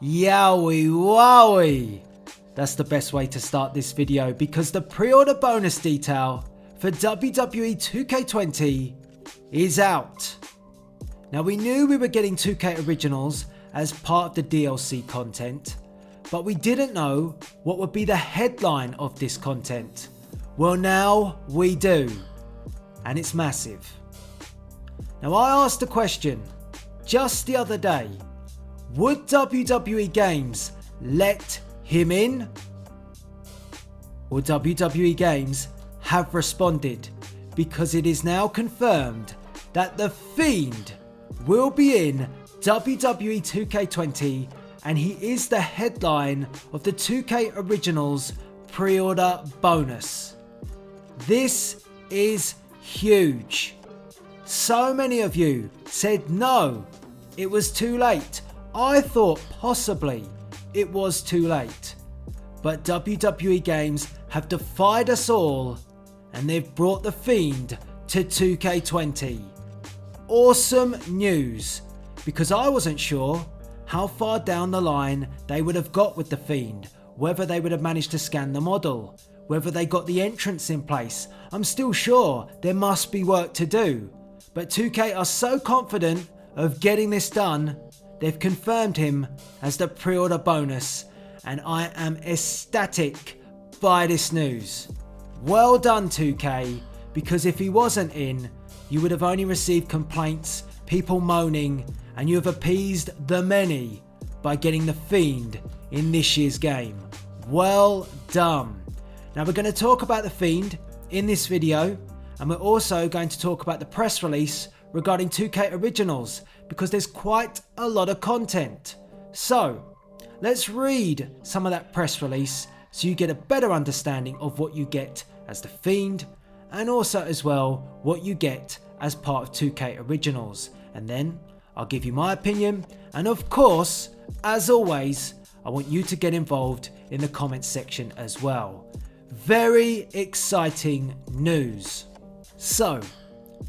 Yowie wowie! That's the best way to start this video because the pre-order bonus detail for WWE 2K20 is out. Now we knew we were getting 2K Originals as part of the DLC content, but we didn't know what would be the headline of this content. Well, now we do, and it's massive. Now I asked a question just the other day. Would WWE Games let him in? Well, WWE Games have responded because it is now confirmed that the Fiend will be in WWE 2K20 and he is the headline of the 2K Originals pre-order bonus. This is huge. So many of you said no, it was too late. I thought possibly it was too late. But WWE Games have defied us all and they've brought the Fiend to 2K20. Awesome news, because I wasn't sure how far down the line they would have got with the Fiend, whether they would have managed to scan the model, whether they got the entrance in place. I'm still sure there must be work to do, but 2K are so confident of getting this done, they've confirmed him as the pre-order bonus, and I am ecstatic by this news. Well done 2K, because if he wasn't in, you would have only received complaints, people moaning, and you have appeased the many by getting the Fiend in this year's game. Well done. Now we're going to talk about the Fiend in this video, and we're also going to talk about the press release regarding 2K Originals, because there's quite a lot of content. So let's read some of that press release so you get a better understanding of what you get as the Fiend, and also as well what you get as part of 2K Originals, and then I'll give you my opinion, and of course, as always, I want you to get involved in the comments section as well. Very exciting news. So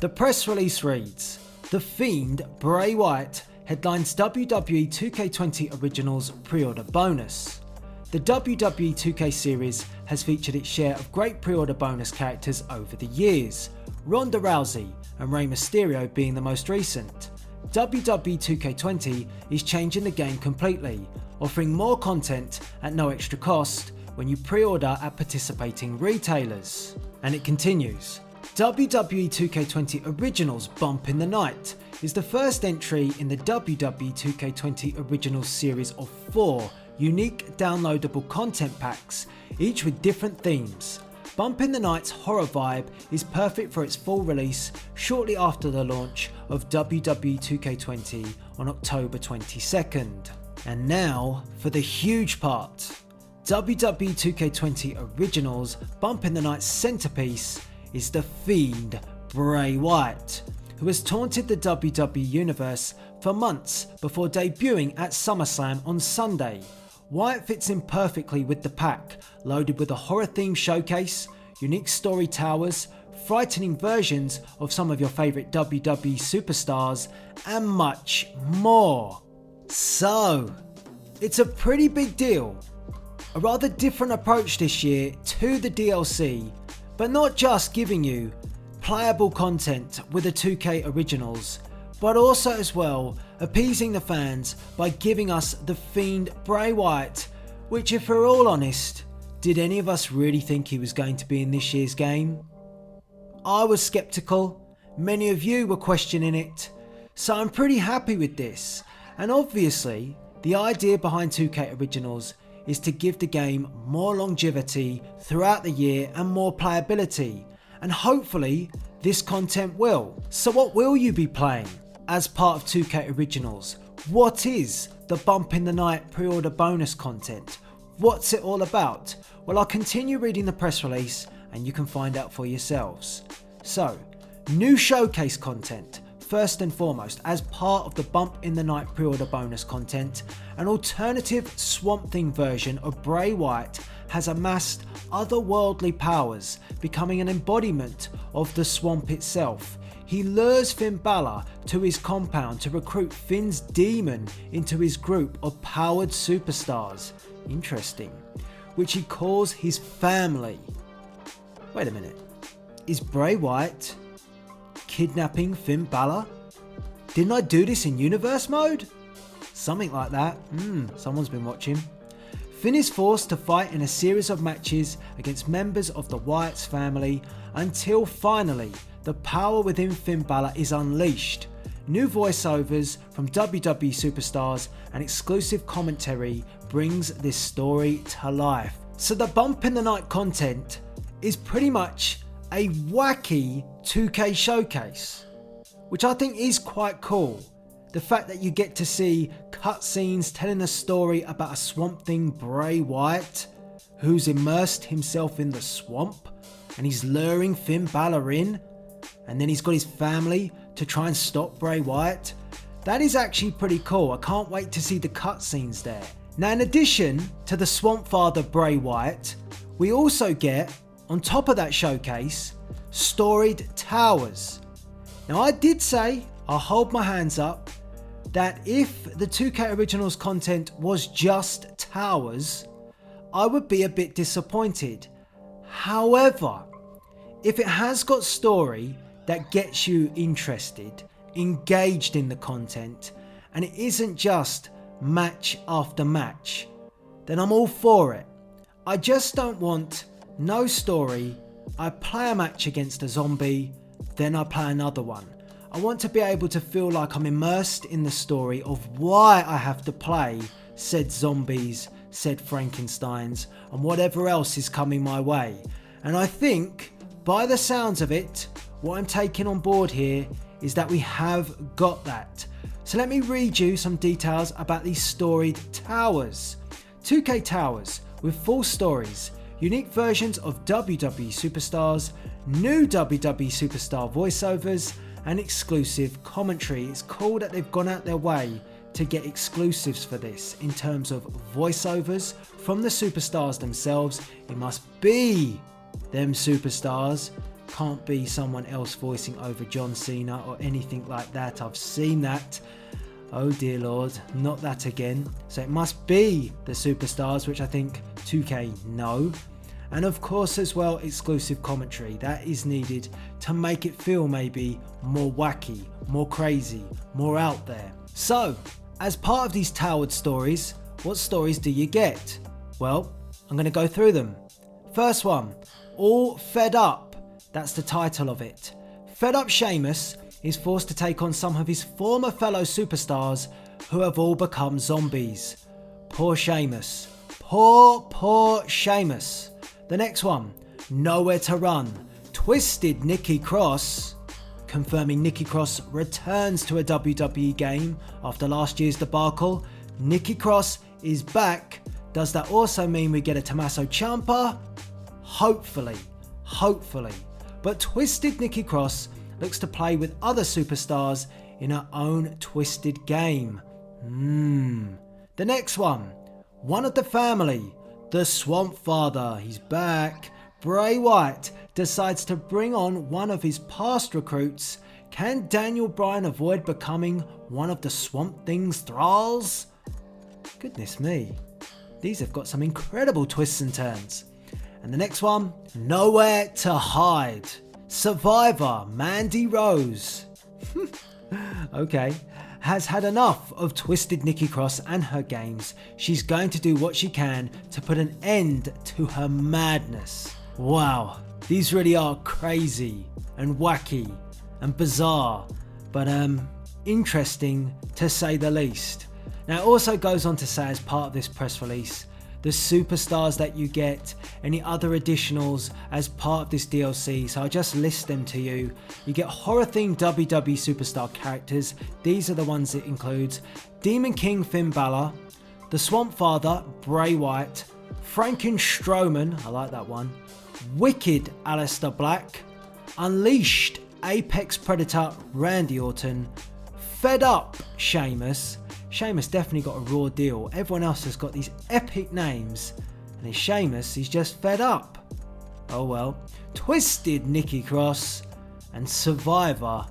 the press release reads, The Fiend, Bray Wyatt, headlines WWE 2K20 Originals pre-order bonus. The WWE 2K series has featured its share of great pre-order bonus characters over the years, Ronda Rousey and Rey Mysterio being the most recent. WWE 2K20 is changing the game completely, offering more content at no extra cost when you pre-order at participating retailers. And it continues. WWE 2K20 Originals Bump in the Night is the first entry in the WWE 2K20 Originals series of 4 unique downloadable content packs, each with different themes. Bump in the Night's horror vibe is perfect for its full release shortly after the launch of WWE 2K20 on October 22nd. And now for the huge part. WWE 2K20 Originals Bump in the Night's centerpiece is the Fiend, Bray Wyatt, who has taunted the WWE Universe for months before debuting at SummerSlam on Sunday. Wyatt fits in perfectly with the pack, loaded with a horror-themed showcase, unique story towers, frightening versions of some of your favourite WWE superstars, and much more. So, it's a pretty big deal. A rather different approach this year to the DLC, but not just giving you playable content with the 2K Originals, but also as well appeasing the fans by giving us the Fiend Bray Wyatt, which, if we're all honest, did any of us really think he was going to be in this year's game? I was skeptical, many of you were questioning it, so I'm pretty happy with this. And obviously, the idea behind 2K Originals is to give the game more longevity throughout the year and more playability, and hopefully this content will. So what will you be playing as part of 2K Originals? What is the Bump in the Night pre-order bonus content? What's it all about? Well, I'll continue reading the press release and you can find out for yourselves. So, new showcase content. First and foremost, as part of the Bump in the Night pre-order bonus content, an alternative Swamp Thing version of Bray Wyatt has amassed otherworldly powers, becoming an embodiment of the swamp itself. he lures Finn Balor to his compound to recruit Finn's demon into his group of powered superstars. Interesting. Which he calls his family. Wait a minute. Is Bray Wyatt kidnapping Finn Balor? Didn't I do this in universe mode? Something like that. Someone's been watching. Finn is forced to fight in a series of matches against members of the Wyatts family until finally the power within Finn Balor is unleashed. New voiceovers from WWE superstars and exclusive commentary brings this story to life. So the bump in the night content is pretty much a wacky 2K showcase, which I think is quite cool. The fact that you get to see cutscenes telling a story about a Swamp Thing Bray Wyatt who's immersed himself in the swamp and he's luring Finn Balor in, and then he's got his family to try and stop Bray Wyatt. That is actually pretty cool. I can't wait to see the cutscenes there. Now, in addition to the Swamp Father Bray Wyatt, we also get, on top of that showcase, storied towers. Now, I did say, I'll hold my hands up, that if the 2K Originals content was just towers, I would be a bit disappointed. However, if it has got story that gets you interested, engaged in the content, and it isn't just match after match, then I'm all for it. I just don't want no story. I play a match against a zombie, then I play another one. I want to be able to feel like I'm immersed in the story of why I have to play said zombies, said Frankensteins, and whatever else is coming my way. And I think, by the sounds of it, what I'm taking on board here is that we have got that. So let me read you some details about these storied towers. 2K towers with full stories, unique versions of WWE superstars, new WWE superstar voiceovers, and exclusive commentary. It's cool that they've gone out their way to get exclusives for this in terms of voiceovers from the superstars themselves. It must be them superstars. Can't be someone else voicing over John Cena or anything like that. I've seen that. Oh dear Lord, not that again. So it must be the superstars, which I think 2K know. And of course as well, exclusive commentary. That is needed to make it feel maybe more wacky, more crazy, more out there. So, as part of these towered stories, what stories do you get? Well, I'm going to go through them. First one, All Fed Up. That's the title of it. Fed up Sheamus is forced to take on some of his former fellow superstars who have all become zombies. Poor Sheamus. Poor Sheamus. The next one, Nowhere to Run. Twisted Nikki Cross, confirming Nikki Cross returns to a WWE game after last year's debacle. Nikki Cross is back. Does that also mean we get a Tommaso Ciampa? Hopefully. But Twisted Nikki Cross looks to play with other superstars in her own twisted game. The next one of the family, the Swamp Father. He's back. Bray Wyatt decides to bring on one of his past recruits. Can Daniel Bryan avoid becoming one of the Swamp Thing's thralls? Goodness me. These have got some incredible twists and turns. And the next one, Nowhere to Hide. Survivor Mandy Rose. Okay. Has had enough of Twisted Nikki Cross and her games. She's going to do what she can to put an end to her madness. Wow, these really are crazy and wacky and bizarre, but interesting to say the least. Now it also goes on to say, as part of this press release, the superstars that you get, any other additionals as part of this DLC, so I'll just list them to you. You get horror-themed WWE superstar characters. These are the ones it includes: Demon King Finn Balor, the Swamp Father Bray Wyatt, Frankenstrowman, I like that one, Wicked Aleister Black, Unleashed Apex Predator Randy Orton, Fed Up Sheamus. Sheamus definitely got a raw deal. Everyone else has got these epic names, and Sheamus, he's just fed up. Oh well. Twisted Nikki Cross, and Survivor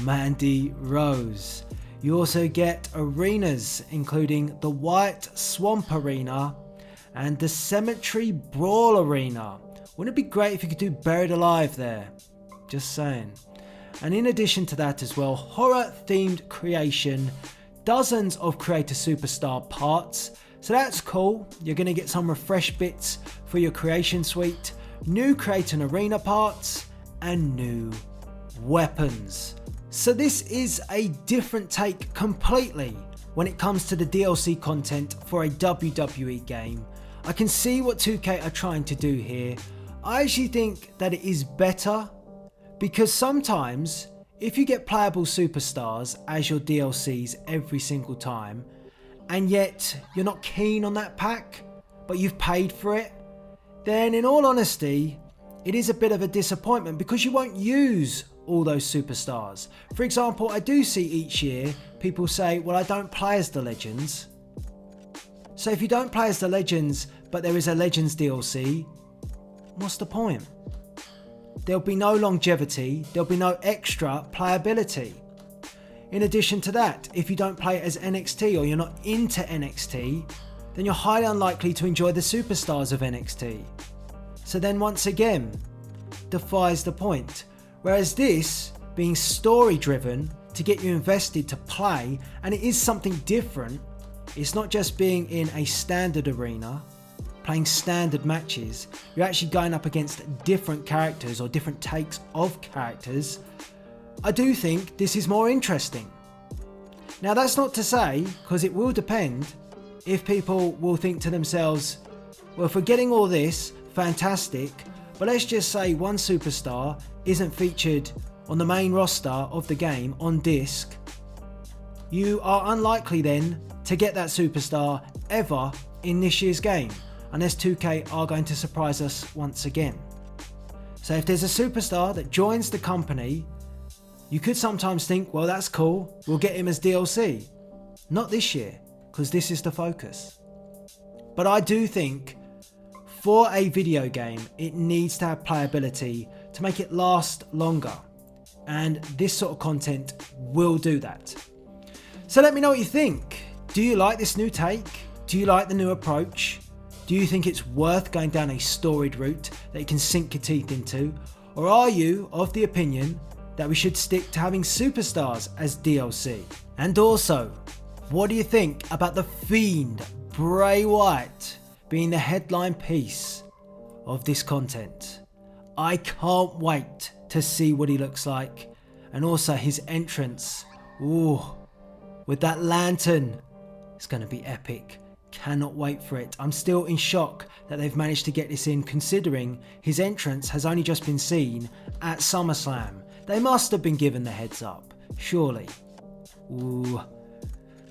Mandy Rose. You also get arenas including the White Swamp Arena and the Cemetery Brawl Arena. Wouldn't it be great if you could do Buried Alive there? Just saying. And in addition to that as well, horror themed creation, dozens of creator superstar parts. So that's cool. You're going to get some refresh bits for your creation suite, new create and arena parts, and new weapons. So this is a different take completely when it comes to the DLC content for a WWE game. I can see what 2K are trying to do here. I actually think that it is better because sometimes if you get playable superstars as your DLCs every single time and yet you're not keen on that pack but you've paid for it, then in all honesty it is a bit of a disappointment because you won't use all those superstars. For example, I do see each year people say, well, I don't play as the Legends. So if you don't play as the Legends but there is a Legends DLC, what's the point? There'll be no longevity, there'll be no extra playability. In addition to that, if you don't play as NXT or you're not into NXT, then you're highly unlikely to enjoy the superstars of NXT. So then once again, defies the point. Whereas this, being story driven to get you invested to play, and it is something different, it's not just being in a standard arena, playing standard matches, you're actually going up against different characters or different takes of characters. I do think this is more interesting. Now that's not to say, because it will depend, if people will think to themselves, well, if we're getting all this, fantastic, but let's just say one superstar isn't featured on the main roster of the game on disc, you are unlikely then to get that superstar ever in this year's game, unless 2K are going to surprise us once again. So if there's a superstar that joins the company, you could sometimes think, well, that's cool, we'll get him as DLC. Not this year, because this is the focus. But I do think for a video game, it needs to have playability to make it last longer. And this sort of content will do that. So let me know what you think. Do you like this new take? Do you like the new approach? Do you think it's worth going down a storied route that you can sink your teeth into? Or are you of the opinion that we should stick to having superstars as DLC? And also, what do you think about the Fiend, Bray Wyatt, being the headline piece of this content? I can't wait to see what he looks like, and also his entrance. Ooh, with that lantern, it's going to be epic. Cannot wait for it. I'm still in shock that they've managed to get this in, considering his entrance has only just been seen at SummerSlam. They must have been given the heads up, surely. Ooh,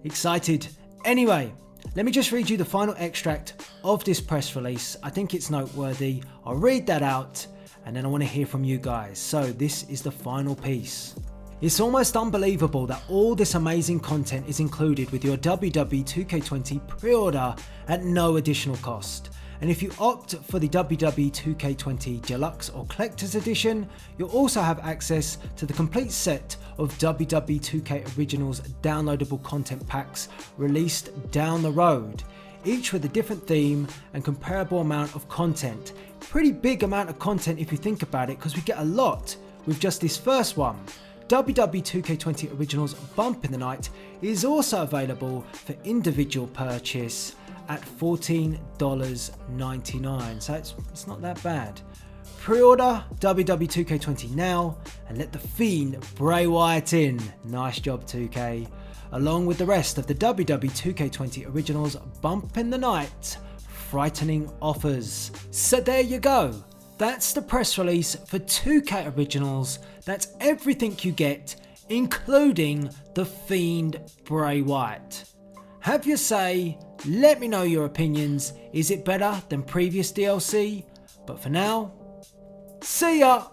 excited. Anyway, let me just read you the final extract of this press release. I think it's noteworthy. I'll read that out and then I want to hear from you guys. So this is the final piece. It's almost unbelievable that all this amazing content is included with your WWE 2K20 pre-order at no additional cost. And if you opt for the WWE 2K20 Deluxe or Collector's Edition, you'll also have access to the complete set of WWE 2K Originals downloadable content packs released down the road, each with a different theme and comparable amount of content. Pretty big amount of content if you think about it, because we get a lot with just this first one. WWE 2K20 Originals Bump in the Night is also available for individual purchase at $14.99, so it's not that bad. Pre-order WWE 2K20 now and let the Fiend Bray Wyatt in. Nice job 2K. Along with the rest of the WWE 2K20 Originals Bump in the Night frightening offers. So there you go. That's the press release for 2K Originals. That's everything you get, including the Fiend Bray Wyatts. Have your say, let me know your opinions. Is it better than previous DLC? But for now, see ya!